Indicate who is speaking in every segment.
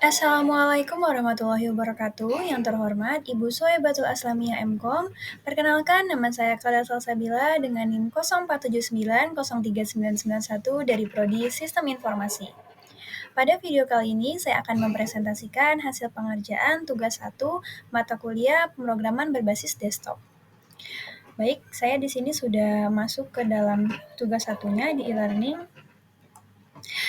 Speaker 1: Assalamualaikum warahmatullahi wabarakatuh. Yang terhormat Ibu Soebatul Aslamiyah MKom. Perkenalkan, nama saya Khalil Salsabila dengan NIM 0479039991 dari Prodi Sistem Informasi. Pada video kali ini, saya akan mempresentasikan hasil pengerjaan tugas 1 mata kuliah pemrograman berbasis desktop. Baik, saya di sini sudah masuk ke dalam tugas satunya di e-learning.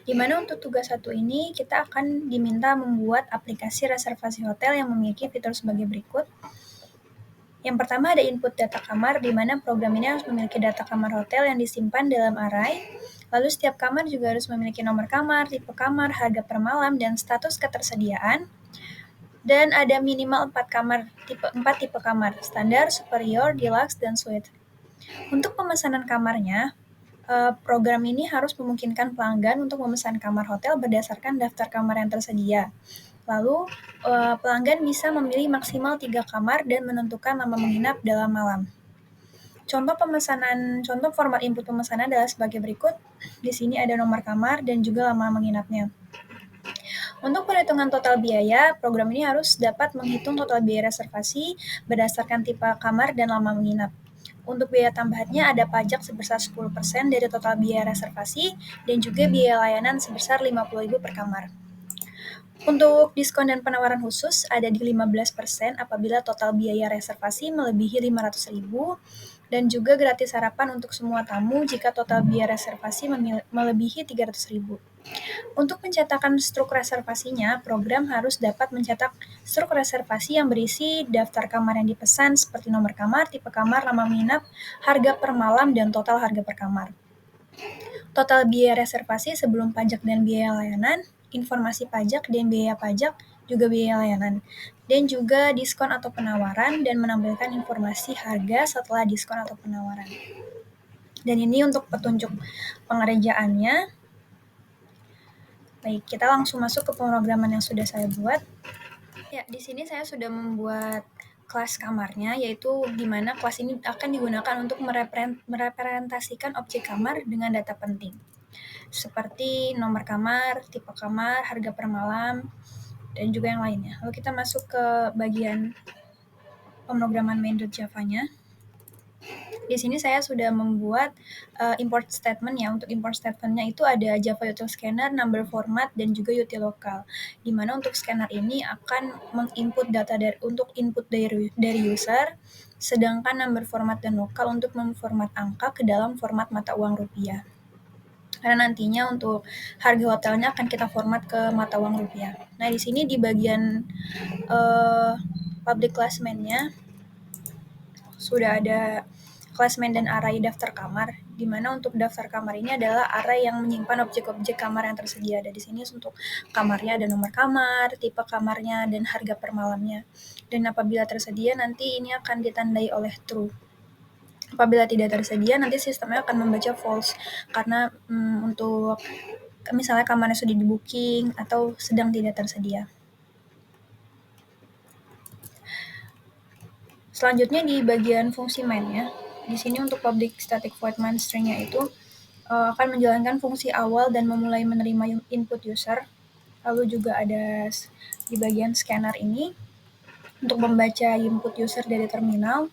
Speaker 1: Di mana untuk tugas satu ini kita akan diminta membuat aplikasi reservasi hotel yang memiliki fitur sebagai berikut. Yang pertama ada input data kamar, di mana program ini harus memiliki data kamar hotel yang disimpan dalam array. Lalu setiap kamar juga harus memiliki nomor kamar, tipe kamar, harga per malam, dan status ketersediaan. Dan ada minimal 4 tipe kamar, standar, superior, deluxe, dan suite. Untuk pemesanan kamarnya, program ini harus memungkinkan pelanggan untuk memesan kamar hotel berdasarkan daftar kamar yang tersedia. Lalu, pelanggan bisa memilih maksimal 3 kamar dan menentukan lama menginap dalam malam. Contoh format input pemesanan adalah sebagai berikut. Di sini ada nomor kamar dan juga lama menginapnya. Untuk perhitungan total biaya, program ini harus dapat menghitung total biaya reservasi berdasarkan tipe kamar dan lama menginap. Untuk biaya tambahannya ada pajak sebesar 10% dari total biaya reservasi dan juga biaya layanan sebesar 50.000 per kamar. Untuk diskon dan penawaran khusus ada di 15% apabila total biaya reservasi melebihi 500.000 dan juga gratis sarapan untuk semua tamu jika total biaya reservasi melebihi 300.000. Untuk pencetakan struk reservasinya, program harus dapat mencetak struk reservasi yang berisi daftar kamar yang dipesan seperti nomor kamar, tipe kamar, lama menginap, harga per malam, dan total harga per kamar. Total biaya reservasi sebelum pajak dan biaya layanan, informasi pajak dan biaya pajak, juga biaya layanan, dan juga diskon atau penawaran, dan menampilkan informasi harga setelah diskon atau penawaran. Dan ini untuk petunjuk pengerjaannya. Baik, kita langsung masuk ke pemrograman yang sudah saya buat. Ya, di sini saya sudah membuat kelas kamarnya, yaitu di mana kelas ini akan digunakan untuk merepresentasikan objek kamar dengan data penting, seperti nomor kamar, tipe kamar, harga per malam, dan juga yang lainnya. Lalu kita masuk ke bagian pemrograman main.java-nya. Di sini saya sudah membuat import statement ya. Untuk import statement-nya itu ada Java Util Scanner, number format, dan juga util lokal. Di mana untuk scanner ini akan menginput data untuk input dari user, sedangkan number format dan lokal untuk memformat angka ke dalam format mata uang rupiah. Karena nantinya untuk harga hotelnya akan kita format ke mata uang rupiah. Nah, di sini di bagian public class main-nya sudah ada classman dan array daftar kamar, di mana untuk daftar kamar ini adalah array yang menyimpan objek-objek kamar yang tersedia. Ada di sini untuk kamarnya ada nomor kamar, tipe kamarnya, dan harga per malamnya. Dan apabila tersedia, nanti ini akan ditandai oleh true. Apabila tidak tersedia, nanti sistemnya akan membaca false, karena untuk misalnya kamarnya sudah di-booking atau sedang tidak tersedia. Selanjutnya di bagian fungsi main-nya, di sini untuk public static void main string-nya itu akan menjalankan fungsi awal dan memulai menerima input user. Lalu juga ada di bagian scanner ini untuk membaca input user dari terminal.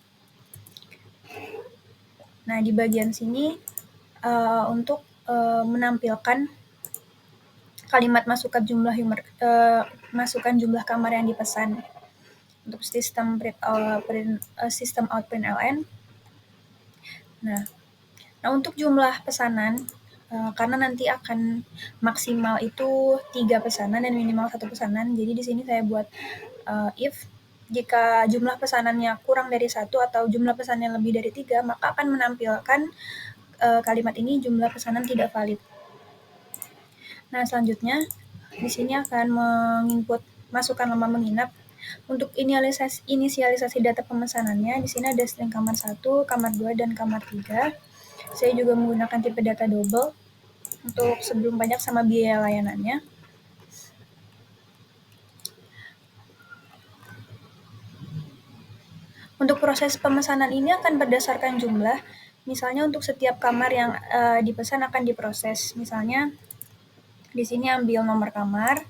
Speaker 1: Nah, di bagian sini untuk menampilkan kalimat masukkan jumlah kamar yang dipesan untuk sistem out print ln. Nah, untuk jumlah pesanan, karena nanti akan maksimal itu 3 pesanan dan minimal 1 pesanan, jadi di sini saya buat if jika jumlah pesanannya kurang dari 1 atau jumlah pesanannya lebih dari 3, maka akan menampilkan kalimat ini jumlah pesanan tidak valid. Nah, selanjutnya di sini akan menginput masukkan lama menginap. Untuk inisialisasi data pemesanannya, di sini ada string kamar 1, kamar 2, dan kamar 3. Saya juga menggunakan tipe data double untuk sebelum pajak sama biaya layanannya. Untuk proses pemesanan ini akan berdasarkan jumlah. Misalnya untuk setiap kamar yang dipesan akan diproses. Misalnya di sini ambil nomor kamar,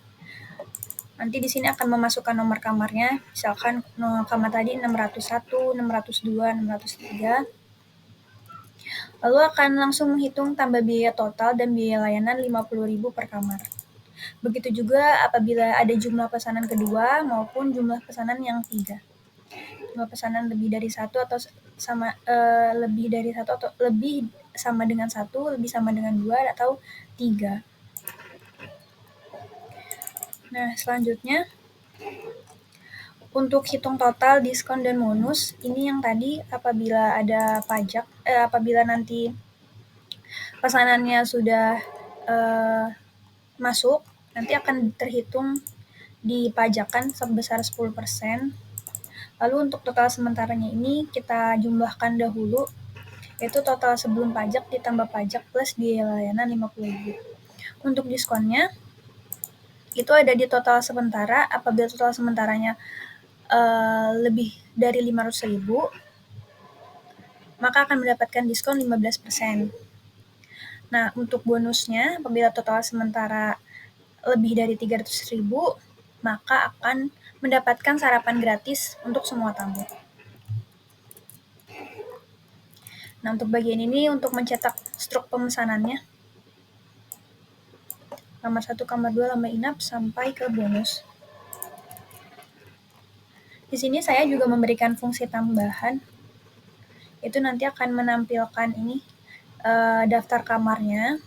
Speaker 1: Nanti di sini akan memasukkan nomor kamarnya, misalkan kamar tadi 601, 602, 603. Lalu akan langsung menghitung tambah biaya total dan biaya layanan 50.000 per kamar. Begitu juga apabila ada jumlah pesanan kedua maupun jumlah pesanan yang 3. Jumlah pesanan lebih dari satu atau sama lebih dari satu atau lebih sama dengan 1, lebih sama dengan 2 atau 3. Nah, selanjutnya untuk hitung total diskon dan bonus, ini yang tadi apabila ada pajak, apabila nanti pesanannya sudah masuk, nanti akan terhitung dipajakan sebesar 10%. Lalu untuk total sementaranya ini kita jumlahkan dahulu, yaitu total sebelum pajak ditambah pajak plus biaya layanan 50.000. Untuk diskonnya, itu ada di total sementara. Apabila total sementaranya lebih dari 500.000, maka akan mendapatkan diskon 15%. Nah, untuk bonusnya, apabila total sementara lebih dari 300.000, maka akan mendapatkan sarapan gratis untuk semua tamu. Nah, untuk bagian ini untuk mencetak struk pemesanannya, kamar 1, kamar 2, lama inap, sampai ke bonus. Di sini saya juga memberikan fungsi tambahan, itu nanti akan menampilkan ini daftar kamarnya.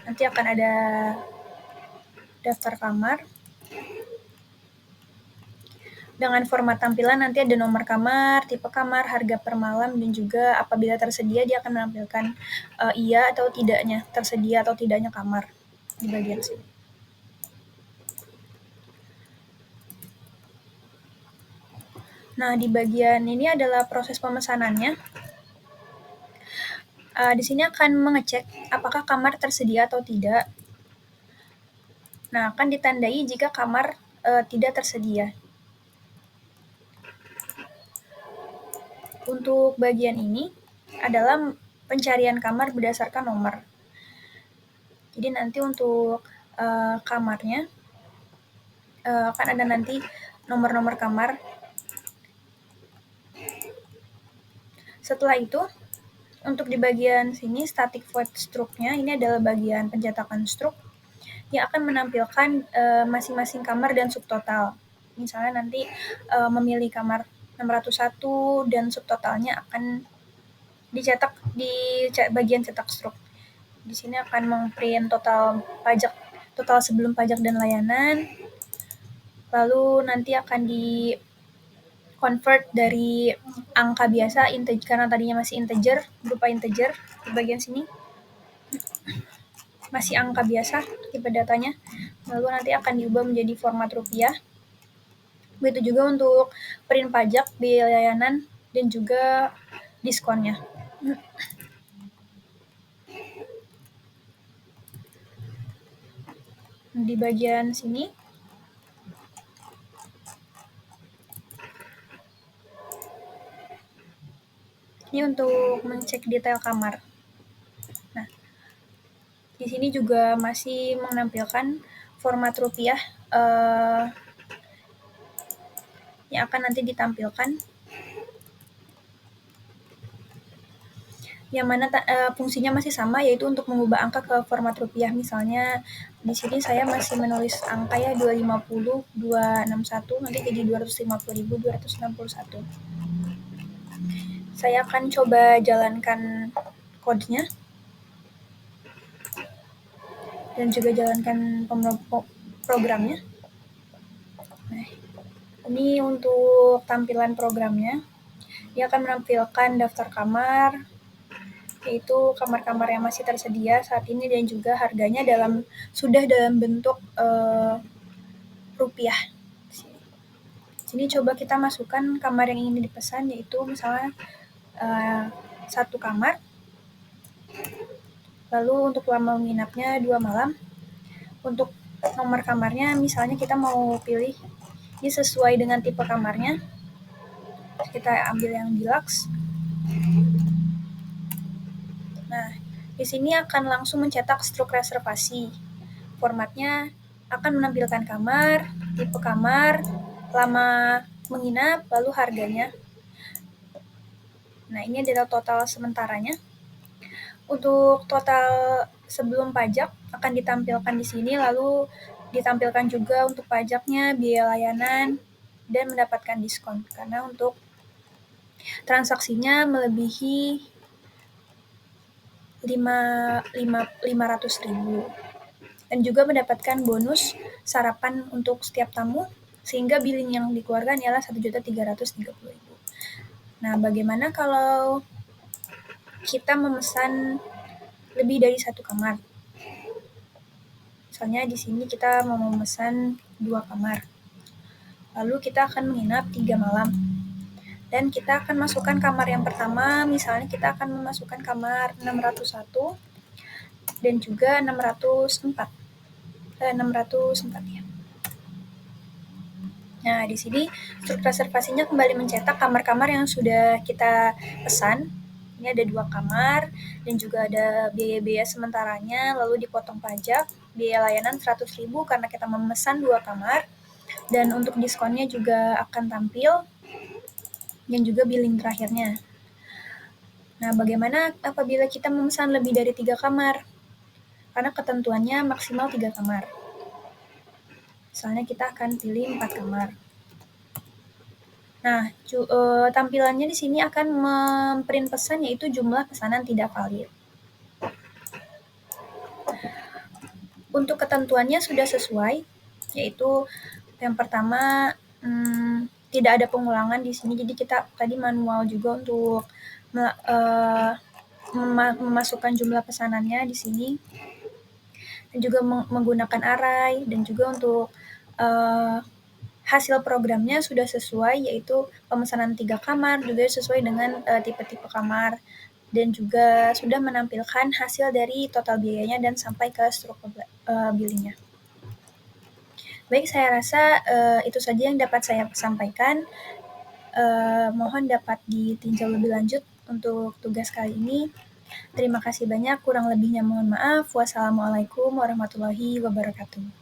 Speaker 1: Nanti akan ada daftar kamar. Dengan format tampilan nanti ada nomor kamar, tipe kamar, harga per malam, dan juga apabila tersedia dia akan menampilkan iya atau tidaknya, tersedia atau tidaknya kamar di bagian sini. Nah, di bagian ini adalah proses pemesanannya. Di sini akan mengecek apakah kamar tersedia atau tidak. Nah, akan ditandai jika kamar tidak tersedia. Untuk bagian ini adalah pencarian kamar berdasarkan nomor. Jadi nanti untuk kamarnya akan ada nanti nomor-nomor kamar. Setelah itu, untuk di bagian sini static void struknya, ini adalah bagian pencetakan struk yang akan menampilkan masing-masing kamar dan subtotal. Misalnya nanti memilih kamar 601 dan subtotalnya akan dicetak di bagian cetak struk. Di sini akan mengprint total sebelum pajak dan layanan. Lalu nanti akan di convert dari angka biasa karena tadinya masih integer, berupa integer di bagian sini. Masih angka biasa tipe datanya. Lalu nanti akan diubah menjadi format rupiah. Begitu juga untuk print pajak, biaya layanan, dan juga diskonnya. Di bagian sini, ini untuk mengecek detail kamar. Nah, di sini juga masih menampilkan format rupiah yang akan nanti ditampilkan, yang mana fungsinya masih sama, yaitu untuk mengubah angka ke format rupiah. Misalnya di sini saya masih menulis angka ya 250, 261, nanti jadi 250.000, 261. Saya akan coba jalankan kodenya dan juga jalankan programnya. Nah, ini untuk tampilan programnya. Dia akan menampilkan daftar kamar, yaitu kamar-kamar yang masih tersedia saat ini dan juga harganya sudah dalam bentuk rupiah. Sini coba kita masukkan kamar yang ingin dipesan, yaitu misalnya 1 kamar. Lalu untuk lama menginapnya 2 malam. Untuk nomor kamarnya misalnya kita mau pilih ini sesuai dengan tipe kamarnya. Kita ambil yang deluxe. Nah, di sini akan langsung mencetak struk reservasi. Formatnya akan menampilkan kamar, tipe kamar, lama menginap, lalu harganya. Nah, ini adalah total sementaranya. Untuk total sebelum pajak akan ditampilkan di sini, lalu ditampilkan juga untuk pajaknya, biaya layanan, dan mendapatkan diskon. Karena untuk transaksinya melebihi 500.000 dan juga mendapatkan bonus sarapan untuk setiap tamu sehingga billing yang dikeluarkan ialah 1.330.000. Nah, bagaimana kalau kita memesan lebih dari satu kamar? Misalnya di sini kita mau memesan 2 kamar. Lalu kita akan menginap 3 malam. Dan kita akan masukkan kamar yang pertama, misalnya kita akan memasukkan kamar 601 dan juga 604. 604 ya. Nah, di sini struktur reservasinya kembali mencetak kamar-kamar yang sudah kita pesan. Ini ada 2 kamar dan juga ada biaya-biaya sementaranya, lalu dipotong pajak, biaya layanan 100.000 karena kita memesan 2 kamar, dan untuk diskonnya juga akan tampil, dan juga billing terakhirnya. Nah, bagaimana apabila kita memesan lebih dari 3 kamar? Karena ketentuannya maksimal 3 kamar. Misalnya kita akan pilih 4 kamar. Nah, tampilannya di sini akan memprint pesan yaitu jumlah pesanan tidak valid. Untuk ketentuannya sudah sesuai, yaitu yang pertama tidak ada pengulangan di sini. Jadi kita tadi manual juga untuk memasukkan jumlah pesanannya di sini, dan juga menggunakan array, dan juga untuk hasil programnya sudah sesuai, yaitu pemesanan 3 kamar juga sesuai dengan tipe-tipe kamar, dan juga sudah menampilkan hasil dari total biayanya dan sampai ke struktur billingnya. Baik, saya rasa itu saja yang dapat saya sampaikan. Mohon dapat ditinjau lebih lanjut untuk tugas kali ini. Terima kasih banyak, kurang lebihnya mohon maaf. Wassalamualaikum warahmatullahi wabarakatuh.